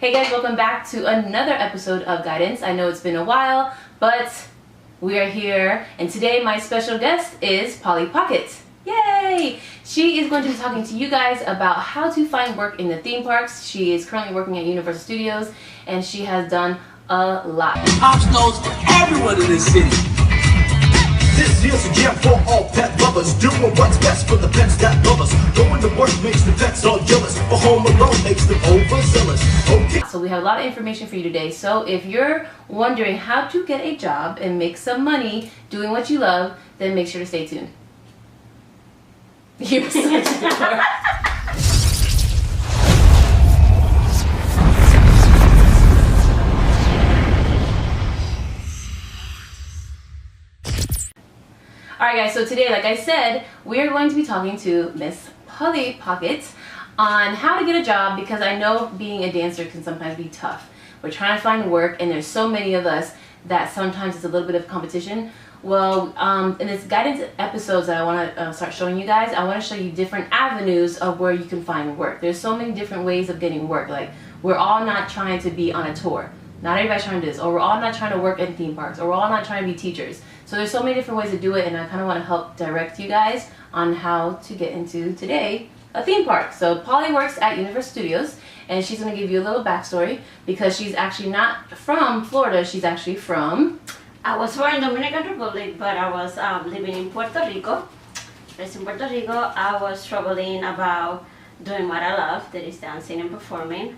Hey guys, welcome back to another episode of Guidance. I know it's been a while, but we are here, and today my special guest is Polly Pocket. Yay! She is going to be talking to you guys about how to find work in the theme parks. She is currently working at Universal Studios, and she has done a lot. Obstacles for everyone in this city. This year's a jam for all pet lovers. Doing what's best for the pets that love us. Going to work makes the pets all jealous. For home alone makes them overzealous. Okay. So we have a lot of information for you today. So if you're wondering how to get a job and make some money doing what you love, then make sure to stay tuned. You're such a dork. Alright guys, so today, like I said, we are going to be talking to Miss Polly Pocket on how to get a job, because I know being a dancer can sometimes be tough. We're trying to find work, and there's so many of us that sometimes it's a little bit of competition. Well, in this guidance episodes that I want to start showing you guys, I want to show you different avenues of where you can find work. There's so many different ways of getting work. Like, we're all not trying to be on a tour. Not everybody's trying to do this. Or we're all not trying to work in theme parks. Or we're all not trying to be teachers. So there's so many different ways to do it, and I kind of want to help direct you guys on how to get into, today, a theme park. So Polly works at Universal Studios, and she's going to give you a little backstory, because she's actually not from Florida. She's actually from... I was born in Dominican Republic, but I was living in Puerto Rico. Raised in Puerto Rico, I was struggling about doing what I love, that is dancing and performing,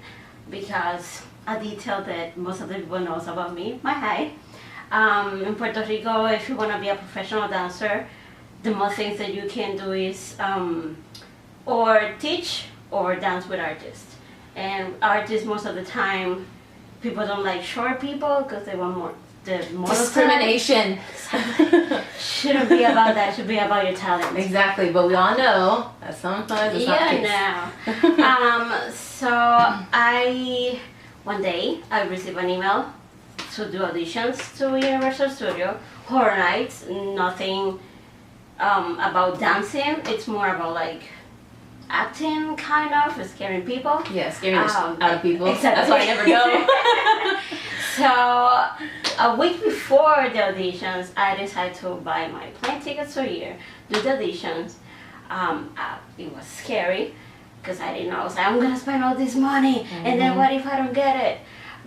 because a detail that most of the people knows about me, my height. In Puerto Rico, if you want to be a professional dancer, the most things that you can do is or teach or dance with artists. And artists, most of the time, people don't like short people because they want more. The discrimination. Shouldn't be about that. It should be about your talent. Exactly, but we all know that sometimes it's not the case. No. So one day I received an email to do auditions to Universal Studio. Horror nights, nothing about dancing. It's more about like acting, kind of, scaring people. Yeah, scaring the out of people. Exactly. That's why I never go. So a week before the auditions, I decided to buy my plane tickets for a year, do the auditions. It was scary because I didn't know. I was like, I'm gonna spend all this money, and then what if I don't get it?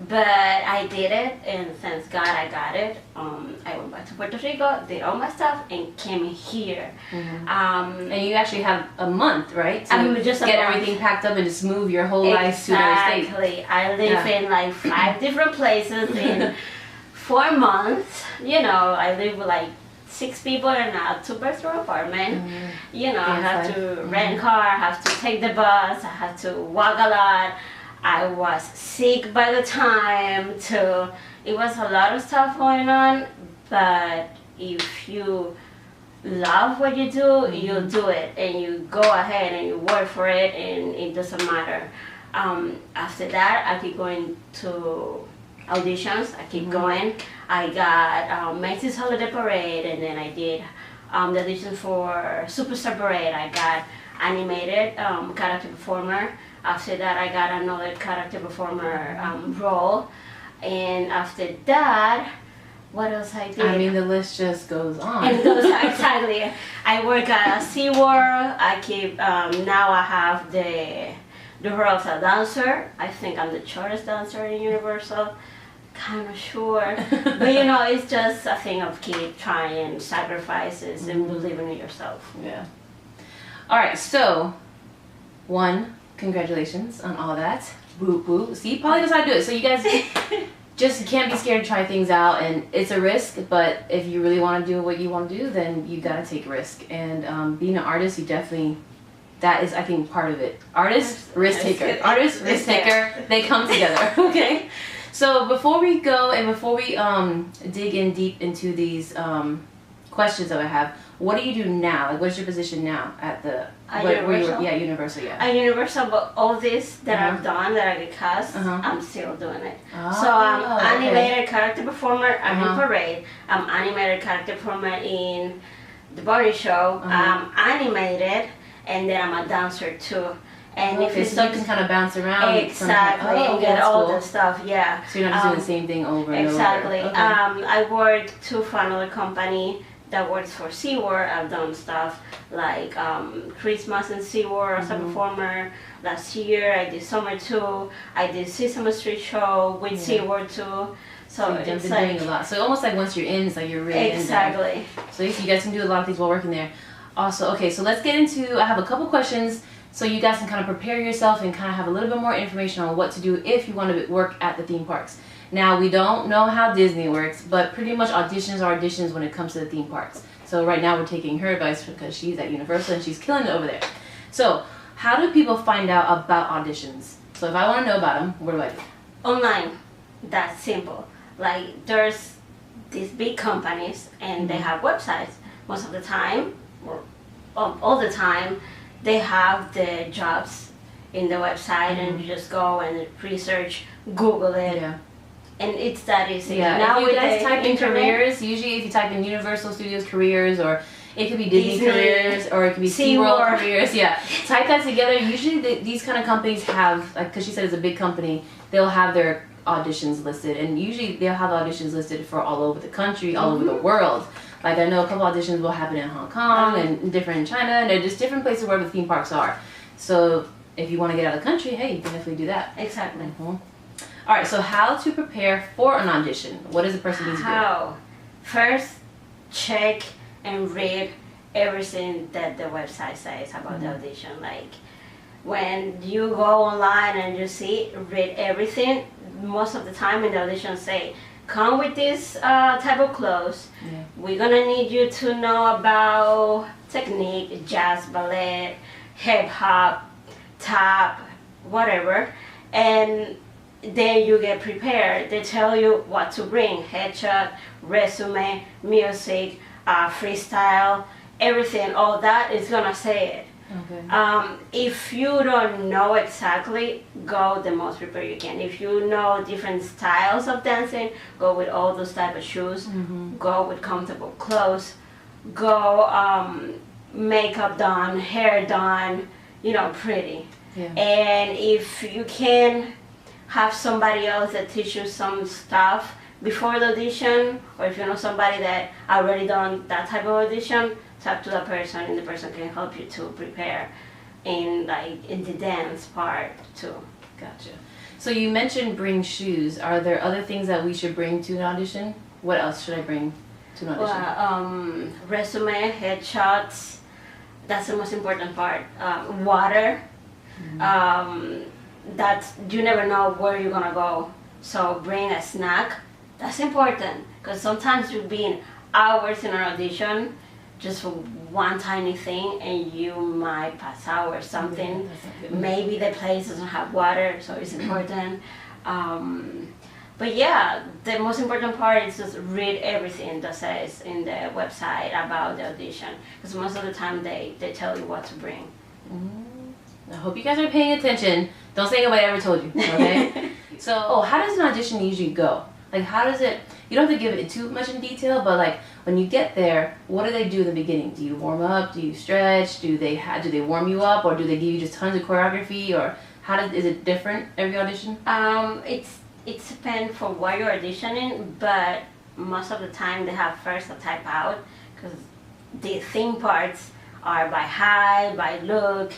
But I did it, and thanks God I got it. I went back to Puerto Rico, did all my stuff, and came here. And you actually have a month, right? To just get everything packed up and just move your whole life to the state. Exactly. I live in like 5 different places in 4 months. You know, I live with like 6 people in a 2-bedroom apartment. You know, I have to rent a car, I have to take the bus, I have to walk a lot. I was sick by the time it was a lot of stuff going on, but if you love what you do, you do it, and you go ahead and you work for it, and it doesn't matter. After that, I keep going to auditions, I keep going. I got Macy's Holiday Parade, and then I did the audition for Superstar Parade. I got animated character performer. After that, I got another character performer role, and after that, what else I did? I mean, the list just goes on. And goes exactly. I work at SeaWorld. I keep now I have the role of a dancer. I think I'm the shortest dancer in Universal. Kind of sure, but you know, it's just a thing of keep trying, sacrifices, and believing in yourself. Yeah. All right. So, congratulations on all that. Woo woo. See, Polly knows how to do it. So you guys just can't be scared to try things out, and it's a risk, but if you really want to do what you want to do, then you gotta take risk. And being an artist, you definitely, that is, I think, part of it. Artist, risk taker. Artist, risk taker, they come together, okay? So before we go, and before we dig in deep into these questions that I have, what do you do now? Like, what's your position now at the Universal? Universal, yeah. At Universal, but all this that I've done, that I get cast, I'm still doing it. Oh, so I'm animated okay. character performer. I'm in Parade. I'm animated character performer in the Body Show. I'm animated, and then I'm a dancer too. And if it's so you can kind of bounce around. Exactly, and get that's all cool. the stuff, yeah. So you're not just doing the same thing over and exactly. over. Exactly. I worked too for another company that works for SeaWorld. I've done stuff like Christmas in SeaWorld as a performer. Last year I did Summer 2. I did Sesame Street show with SeaWorld too. So it's like doing a lot. So almost like once you're in, it's like you're really exactly. in there. So you guys can do a lot of things while working there. Also, okay, so let's get into, I have a couple questions so you guys can kind of prepare yourself and kind of have a little bit more information on what to do if you want to work at the theme parks. Now, we don't know how Disney works, but pretty much auditions are auditions when it comes to the theme parks. So right now we're taking her advice because she's at Universal and she's killing it over there. So how do people find out about auditions? So if I want to know about them, what do I do? Online. That's simple. Like there's these big companies and they have websites. Most of the time, or all the time, they have the jobs in the website and you just go and research, Google it. Yeah. And it's that easy. Yeah, now if you guys the type in internet, careers, usually if you type in Universal Studios careers, or it could be Disney careers, or it could be SeaWorld careers, yeah. Type that together. Usually these kind of companies have, like, because she said it's a big company, they'll have their auditions listed, and usually they'll have auditions listed for all over the country, all over the world. Like I know a couple auditions will happen in Hong Kong and different in China, and they're just different places where the theme parks are. So if you want to get out of the country, hey, you can definitely do that. Exactly. All right, so how to prepare for an audition? What does a person need to do? How? First, check and read everything that the website says about the audition. Like when you go online and you see, read everything. Most of the time in the audition say, come with this type of clothes. Yeah. We're gonna need you to know about technique, jazz, ballet, hip hop, tap, whatever. And then you get prepared. They tell you what to bring: headshot, resume, music, freestyle, everything. All that is gonna say it. Okay. If you don't know exactly, go the most prepared you can. If you know different styles of dancing, go with all those type of shoes. Go with comfortable clothes. Go makeup done, hair done, you know, pretty. Yeah. And if you can have somebody else that teach you some stuff before the audition, or if you know somebody that already done that type of audition, talk to that person and the person can help you to prepare in the dance part too. Gotcha. So you mentioned bring shoes. Are there other things that we should bring to an audition? What else should I bring to an audition? Well, resume, headshots, that's the most important part. Water. That you never know where you're gonna go, so bring a snack. That's important because sometimes you'll be in hours in an audition just for one tiny thing and you might pass out or something. Maybe the place doesn't have water, so it's important. But yeah, the most important part is just read everything that says in the website about the audition, because most of the time they tell you what to bring. I hope you guys are paying attention. Don't say nobody ever told you, okay? So, how does an audition usually go? Like, how does it, you don't have to give it too much in detail, but like, when you get there, what do they do in the beginning? Do you warm up? Do you stretch? Do they warm you up? Or do they give you just tons of choreography? Or is it different every audition? It's depends for what you're auditioning, but most of the time they have first a type out, because the theme parts are by height, by look.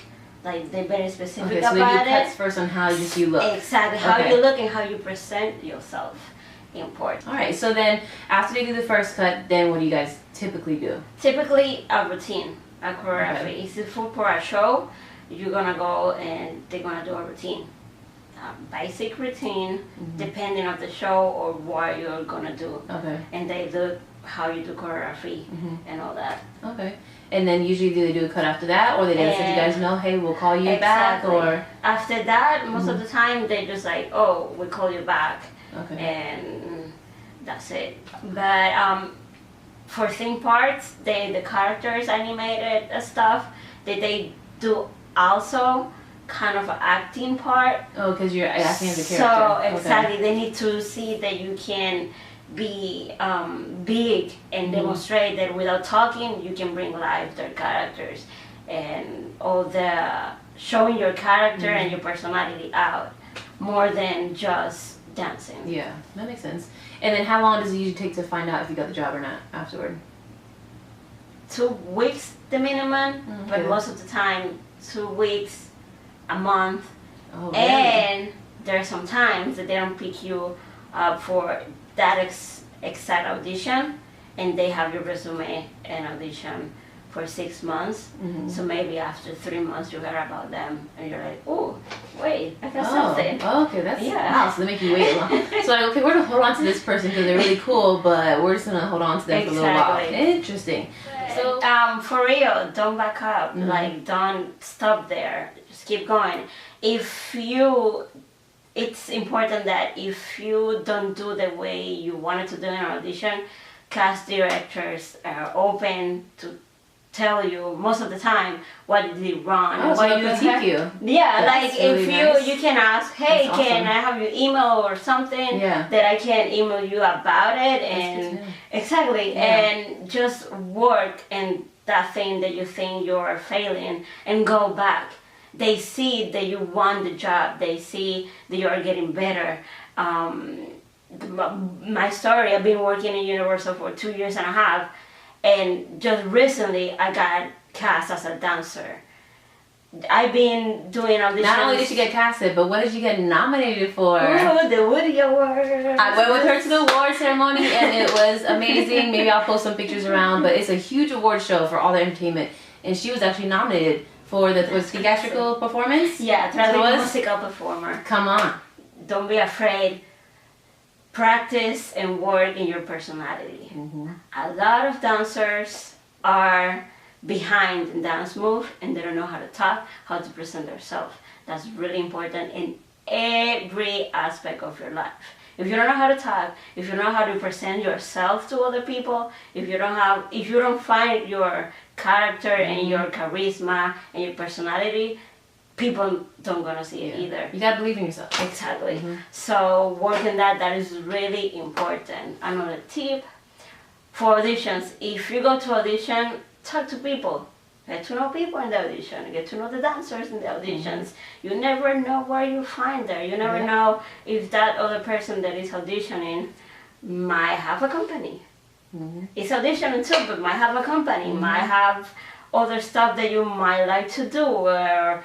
Like they're very specific about it. Okay, so they do cuts first on how you look. Exactly, how you look and how you present yourself. Important. All right, so then after they do the first cut, then what do you guys typically do? Typically a routine, a choreography. If for a show, you're gonna go and they're gonna do a routine. Basic routine, depending on the show or what you're gonna do. Okay. And they look how you do choreography and all that. Okay. And then usually do they do a cut after that, or they just let you guys know, hey, we'll call you back, or? After that, most of the time, they just like, oh, we call you back. Okay. And that's it. But for theme parts, the characters animated stuff, they do also kind of an acting part. Oh, because you're acting as a character. So, exactly, they need to see that you can be big and demonstrate that without talking you can bring life their characters, and all the showing your character and your personality out more than just dancing. Yeah, that makes sense. And then how long does it usually take to find out if you got the job or not afterward? 2 weeks the minimum, but most of the time 2 weeks, a month. Oh, really? And there are some times that they don't pick you up for that exact audition, and they have your resume and audition for 6 months. So maybe after 3 months you hear about them and you're like, oh, wait, I got something. Oh, okay, that's wow. So they make you wait long. So like, okay, we're gonna hold on to this person because they're really cool, but we're just gonna hold on to them for a little while. Interesting. So for real, don't back up. Like, don't stop there. Just keep going. It's important that if you don't do the way you wanted to do in an audition, cast directors are open to tell you most of the time what you did wrong. Oh, what so you critique you. Yeah, That's like really if nice. you can ask, hey, That's can awesome. I have your email or something that I can email you about it, and exactly, and just work in that thing that you think you're failing and go back. They see that you won the job. They see that you are getting better. My story, I've been working in Universal for 2.5 years, and just recently I got cast as a dancer. I've been doing auditions. Not only did you get casted, but what did you get nominated for? Ooh, the Woody Award. I went with her to the award ceremony and it was amazing. Maybe I'll post some pictures around, but it's a huge award show for all the entertainment. And she was actually nominated for the theatrical performance. Yeah, traveling musical performer. Come on. Don't be afraid. Practice and work in your personality. A lot of dancers are behind in dance move and they don't know how to talk, how to present themselves. That's really important in every aspect of your life. If you don't know how to talk, if you don't know how to present yourself to other people, if you don't find your character and your charisma and your personality, people don't gonna see it either. You gotta believe in yourself. Exactly. So working that is really important. Another tip for auditions: if you go to audition, talk to people. Get to know people in the audition. Get to know the dancers in the auditions. You never know where you find them. You never know if that other person that is auditioning might have a company. It's auditioning too, but might have a company. Might have other stuff that you might like to do or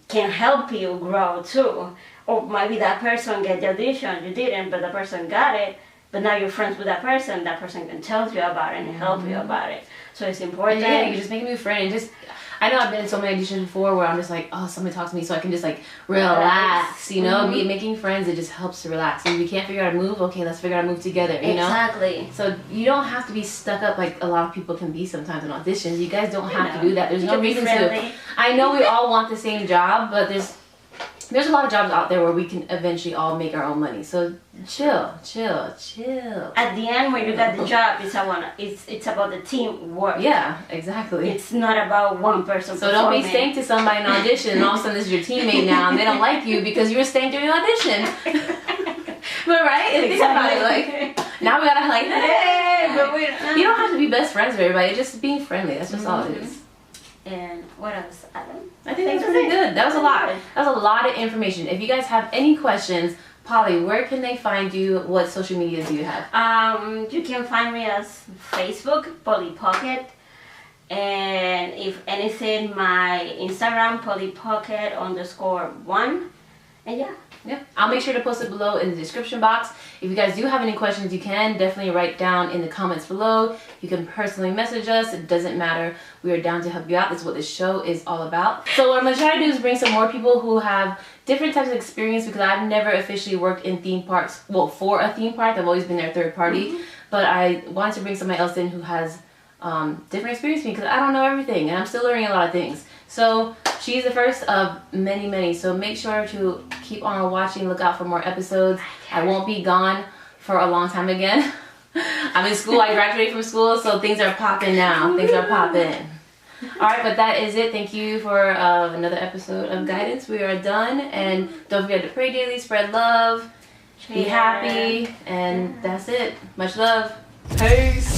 can help you grow too. Or maybe that person get the audition, you didn't, but the person got it. But now you're friends with that person can tell you about it and help you about it. So it's important. And yeah, you just make a new friend and just, I know I've been in so many auditions before where I'm just like, oh, somebody talk to me so I can just like relax, you know? Making friends, it just helps to relax. And if you can't figure out a move, okay, let's figure out a move together, you know? Exactly. So you don't have to be stuck up like a lot of people can be sometimes in auditions. You guys don't have to do that. There's no reason to. I know we all want the same job, but there's a lot of jobs out there where we can eventually all make our own money. So chill. At the end, when you got the job, it's about the teamwork. Yeah, exactly. It's not about one person. So don't be staying to somebody in an audition and all of a sudden this is your teammate now and they don't like you because you were staying during the audition. But right? Think about it, like now we gotta like, hey, but you don't have to be best friends with everybody. Just being friendly. That's just all it is. And what else, Adam? I think that's pretty good. That was a lot. That was a lot of information. If you guys have any questions, Polly, where can they find you? What social media do you have? You can find me as Facebook, Polly Pocket. And if anything, my Instagram, PollyPocket_1. And yeah, I'll make sure to post it below in the description box. If you guys do have any questions, you can definitely write down in the comments below. You can personally message us. It doesn't matter. We are down to help you out. That's what this show is all about. So what I'm going to try to do is bring some more people who have different types of experience because I've never officially worked in theme parks. Well, for a theme park. I've always been their third party. But I wanted to bring somebody else in who has different experience from me because I don't know everything and I'm still learning a lot of things. So she's the first of many. So make sure to keep on watching. Look out for more episodes. I won't be gone for a long time again. I'm in school. I graduated from school, so things are popping now. Things are popping. Alright, but that is it. Thank you for another episode of Guidance. We are done. And don't forget to pray daily, spread love, be happy, and that's it. Much love. Peace.